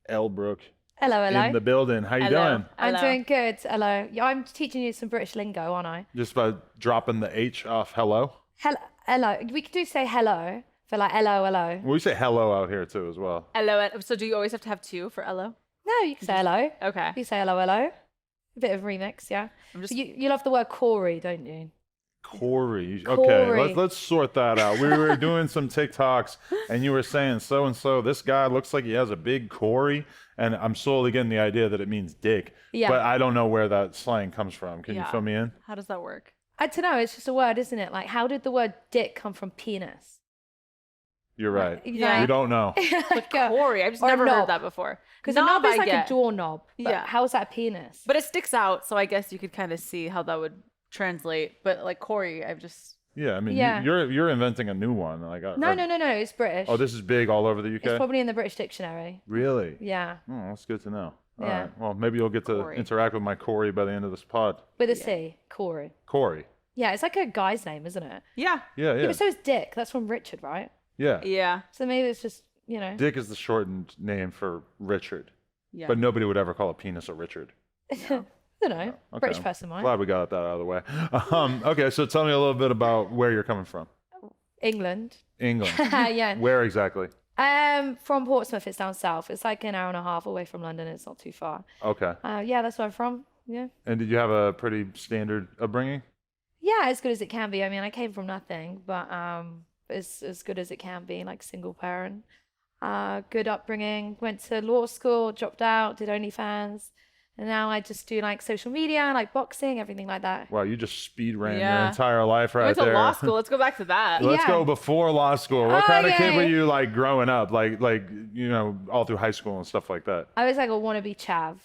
Elle, Brooke Hello, in hello. the building. How you Hello. doing? I'm Hello. doing good. Hello. Yeah, I'm teaching you some British lingo, aren't I? Just by dropping the H off hello. Hello, hello. We could do say hello for like hello, hello. We say hello out here too as well. Hello. So do you always have to have two for hello? No, you can say hello. Okay. You say hello, hello. A bit of remix, yeah. I'm So just you love the word Corey, don't you? Corey. Okay, let's Corey. let's sort that out. We were doing some TikToks and you were saying so and so, this guy looks like he has a big Corey, and I'm slowly getting the idea that it means dick. Yeah. But I don't know where that slang comes from. Can you Yeah. fill me in? How does that work? I don't know. It's just a word, isn't it? Like, how did the word dick come from penis? You're right. Yeah. We don't know. Corey. I've just or a never knob. heard that before. Because a knob is I like get. a doorknob. But Yeah. How's that penis? But it sticks out, so I guess you could kind of see how that would translate. But like Corey, I've just Yeah, I mean, Yeah. you're inventing a new one. No. It's British. Oh, this is big all over the UK? It's probably in the British dictionary. Really? Yeah. Oh, that's good to know. All Yeah. right. Well, maybe you'll get to Corey. interact with my Corey by the end of this pod. With a Yeah. C. Corey. Corey. Yeah, it's like a guy's name, isn't it? yeah. Yeah, Yeah, yeah. but so is Dick. That's from Richard, right? Yeah. Yeah. So maybe it's just, you know. Dick is the shortened name for Richard, Yeah. but nobody would ever call a penis a Richard. I don't know. Okay. British person might. Glad we got that out of the way. Okay, so tell me a little bit about where you're coming from. England. England. Yeah. Where exactly? From Portsmouth, it's down south. It's like an hour and a half away from London. It's not too far. Okay. Yeah, that's where I'm from. Yeah. And did you have a pretty standard upbringing? Yeah, as good as it can be. I mean, I came from nothing, but it's as good as it can be, like single parent. Good upbringing. Went to law school, dropped out, did OnlyFans, and now I just do like social media, like boxing, everything like that. Wow, you just speed ran your Yeah. entire life I right went to there. law school. Let's go back to that. Let's Yeah. go before law school. What kind of kid Okay. were you like growing up? Like all through high school and stuff like that. I was like a wannabe chav.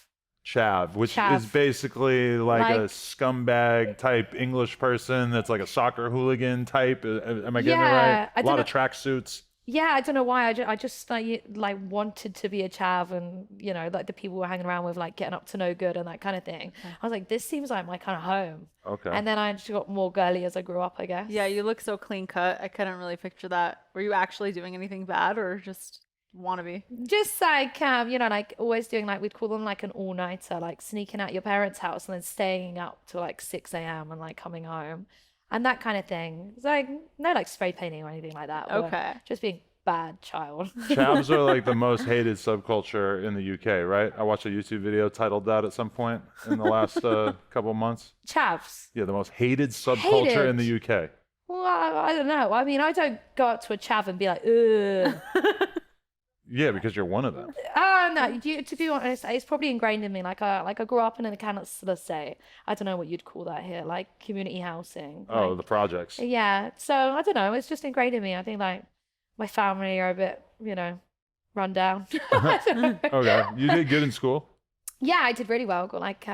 Chav, which Chav. is basically like a Like- scumbag type English person that's like a soccer hooligan type. Am I getting it Yeah, right? I A lot don't of tracksuits. Yeah, I don't know why. I just like wanted to be a chav, and you know, like the people we're hanging around with, like getting up to no good and that kind of thing. I was like, this seems like my kind of home. Okay. And then I just got more girly as I grew up, I guess. Yeah, you look so clean cut. I couldn't really picture that. Were you actually doing anything bad or just wannabe? Just like you know, like always doing like we'd call them like an all-nighter, like sneaking out your parents' house and then staying up till like 6 a.m. and like coming home, and that kind of thing. It's like no like spray painting or anything like that. but Okay. Just being bad child. Chavs are like the most hated subculture in the UK, right? I watched a YouTube video titled that at some point in the last couple months. Chavs. Yeah, the most hated subculture in the UK. Well, I don't know. I mean, I don't go up to a chav and be like, ugh. Yeah, because you're one of them. Oh no! To be honest, it's probably ingrained in me. Like I grew up in a kind of, let's say, I don't know what you'd call that here, like community housing. Oh, Like, the projects. yeah. So I don't know. It's just ingrained in me. I think like my family are a bit, you know, run down. I don't know. Okay. You did good in school? Yeah, I did really well. Got like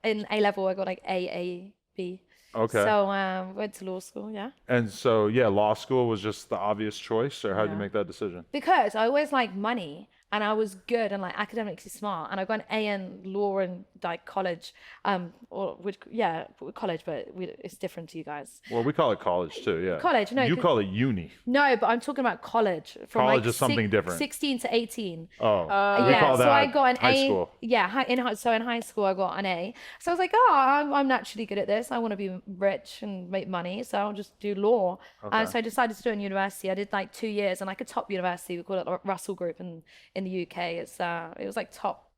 in A level, I got like A, B. Okay. So went to law school. Yeah. And so, yeah, law school was just the obvious choice, or how did you Yeah. make that decision? Because I always liked money and I was good and like academically smart, and I got an A in law in like college, or which college, but it's different to you guys. Well, we call it college too, yeah. College, no, You 'cause- call it uni. No, but I'm talking about college. From College like is something different. 16 to 18. Oh, we Yeah, call that so I got an high A. school. Yeah, so in high school I got an A. So I was like, oh, I'm naturally good at this. I want to be rich and make money, so I'll just do law. Okay. So I decided to do it in university. I did like 2 years, and like a top university. We call it Russell Group in the UK. It was like top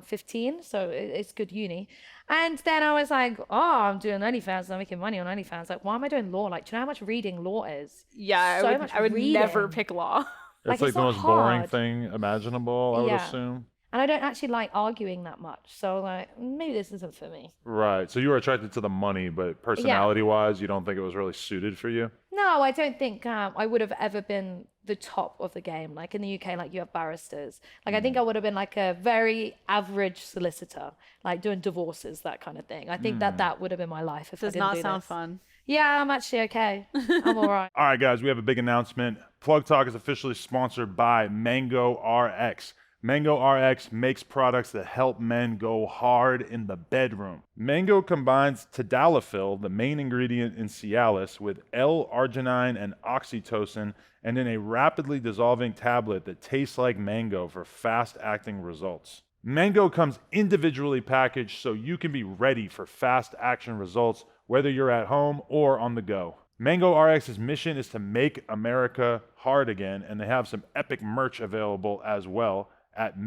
15, so it's good uni. And then I was like, oh, I'm doing OnlyFans. I'm making money on OnlyFans. Like, why am I doing law? Like, do you know how much reading law is? Yeah, So I would, much I would never reading. pick law. It's like, like it's the not most boring hard. thing imaginable, I would Yeah. assume. And I don't actually like arguing that much. So like, maybe this isn't for me. Right. So you were attracted to the money, but personality-wise, you don't think it was really suited for you? No, I don't think I would have ever been the top of the game. Like in the UK, like you have barristers. Like I think I would have been like a very average solicitor, like doing divorces, that kind of thing. I think that would have been my life if I Does didn't not do sound this. fun. Yeah, I'm actually okay. I'm all right. All right, guys, we have a big announcement. Plug Talk is officially sponsored by Mango RX. Mango RX makes products that help men go hard in the bedroom. Mango combines tadalafil, the main ingredient in Cialis, with L-arginine and oxytocin, and in a rapidly dissolving tablet that tastes like mango for fast-acting results. Mango comes individually packaged so you can be ready for fast action results whether you're at home or on the go. Mango RX's mission is to make America hard again, and they have some epic merch available as well at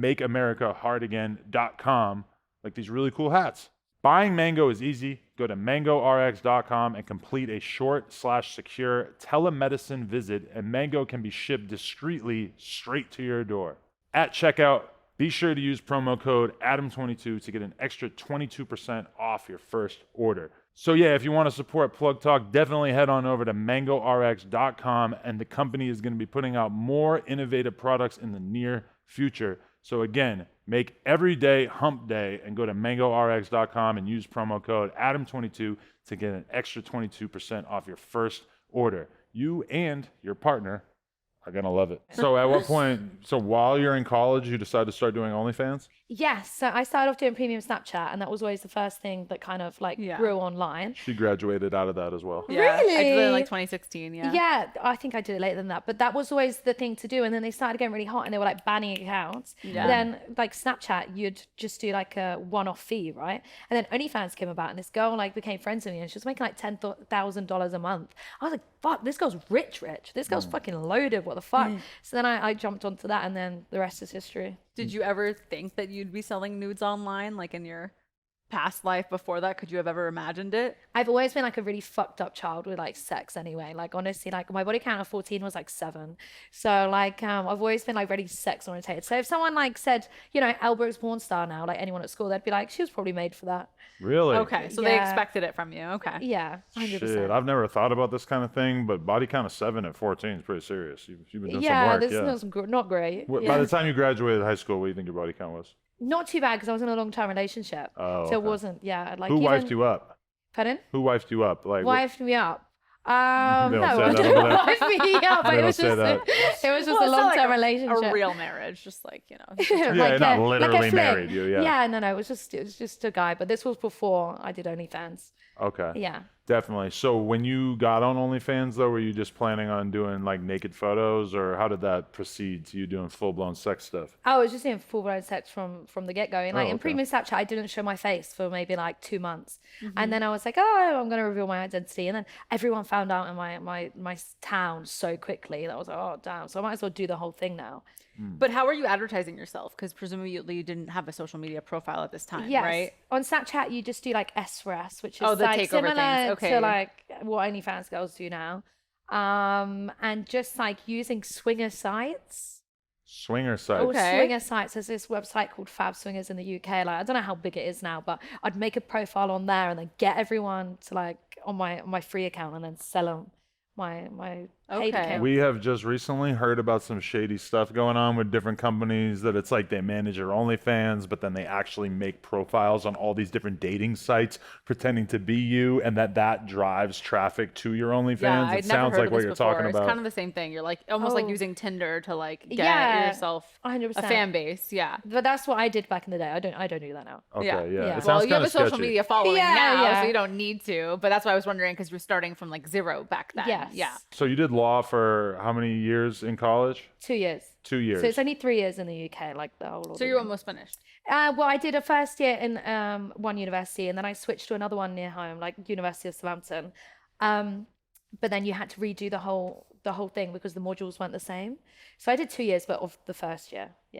makeamericaHardAgain.com, like these really cool hats. Buying Mango is easy. Go to MangoRx.com and complete a short/secure telemedicine visit, and Mango can be shipped discreetly straight to your door. At checkout, be sure to use promo code ADAM22 to get an extra 22% off your first order. So yeah, if you want to support Plug Talk, definitely head on over to MangoRx.com, and the company is going to be putting out more innovative products in the near future. So again, make every day hump day and go to MangoRx.com and use promo code ADAM22 to get an extra 22% off your first order. You and your partner are going to love it. So at what point, so while you're in college, you decide to start doing OnlyFans? Yes, so I started off doing premium Snapchat, and that was always the first thing that kind of like grew online. She graduated out of that as well. Yeah, I did it in Really? like 2016. Yeah. Yeah, I think I did it later than that, but that was always the thing to do. And then they started getting really hot, and they were like banning accounts. Yeah. But then like Snapchat, you'd just do like a one-off fee, right? And then OnlyFans came about, and this girl like became friends with me, and she was making like $10,000 a month. I was like, fuck, this girl's rich. This girl's fucking loaded. What the fuck? So then I jumped onto that, and then the rest is history. Did you ever think that you'd be selling nudes online, like in your past life before that? Could you have ever imagined it? I've always been like a really fucked up child with like sex anyway. Like honestly, like my body count of 14 was like 7. So like I've always been like really sex orientated. So if someone like said, you know, Elle Brooke's porn star now, like anyone at school, they'd be like, she was probably made for that. Really? Okay, so they Yeah. expected it from you. Okay. Yeah, 100%. Shit, I've never thought about this kind of thing, but body count of 7 at 14 is pretty serious. You've been doing Yeah, some work. this is not great. By Yeah. the time you graduated high school, what do you think your body count was? Not too bad because I was in a long-term relationship. Oh, So it okay. wasn't, yeah. Like Who even, wifed you up? Pardon? Who wifed you up? Like, Wifed me up. They No, don't I say that didn't over there. wife me up. They It don't was say just, that. it was just Well, a it's not long-term like relationship. a real marriage, just like, you know. Yeah, Like not a- like a literally fling. married you, yeah. Yeah, no, it was just a guy. But this was before I did OnlyFans. Okay. Yeah. Definitely. So when you got on OnlyFans, though, were you just planning on doing like naked photos, or how did that proceed to you doing full-blown sex stuff? I was just in full-blown sex from the get-go. And like Oh, in okay. premium Snapchat, I didn't show my face for maybe like 2 months. And then I was like, oh, I'm going to reveal my identity. And then everyone found out in my town so quickly that I was like, oh, damn. So I might as well do the whole thing now. But how are you advertising yourself? Because presumably you didn't have a social media profile at this time, Yes. right? On Snapchat, you just do like S for S, which is Oh, the like takeover similar things. Okay. to like what OnlyFans girls do now. And just like using swinger sites. Swinger sites. Or Okay. swinger sites. There's this website called Fab Swingers in the UK. Like I don't know how big it is now, but I'd make a profile on there and then get everyone to like on my free account and then sell them my paid Okay. account. We have just recently heard about some shady stuff going on with different companies that it's like they manage your OnlyFans, but then they actually make profiles on all these different dating sites pretending to be you, and that drives traffic to your OnlyFans. Yeah, It I'd never sounds heard like of what this you're before. talking about. It's kind of the same thing. You're like almost like Oh. using Tinder to like get Yeah, yourself 100%. a fan base. Yeah. But that's what I did back in the day. I don't do that now. Okay, Yeah. yeah. Yeah. It Well, sounds you have kind a of social sketchy. media following Yeah, now, yeah. so you don't need to. But that's why I was wondering because you're starting from like 0 back then. Yes. Yeah. So you did law for how many years in college? 2 years. 2 years. So it's only 3 years in the UK, like the whole. So you're almost finished. Well, I did a first year in one university, and then I switched to another one near home, like University of Southampton. But then you had to redo the whole thing because the modules weren't the same. So I did 2 years, but of the first year, yeah.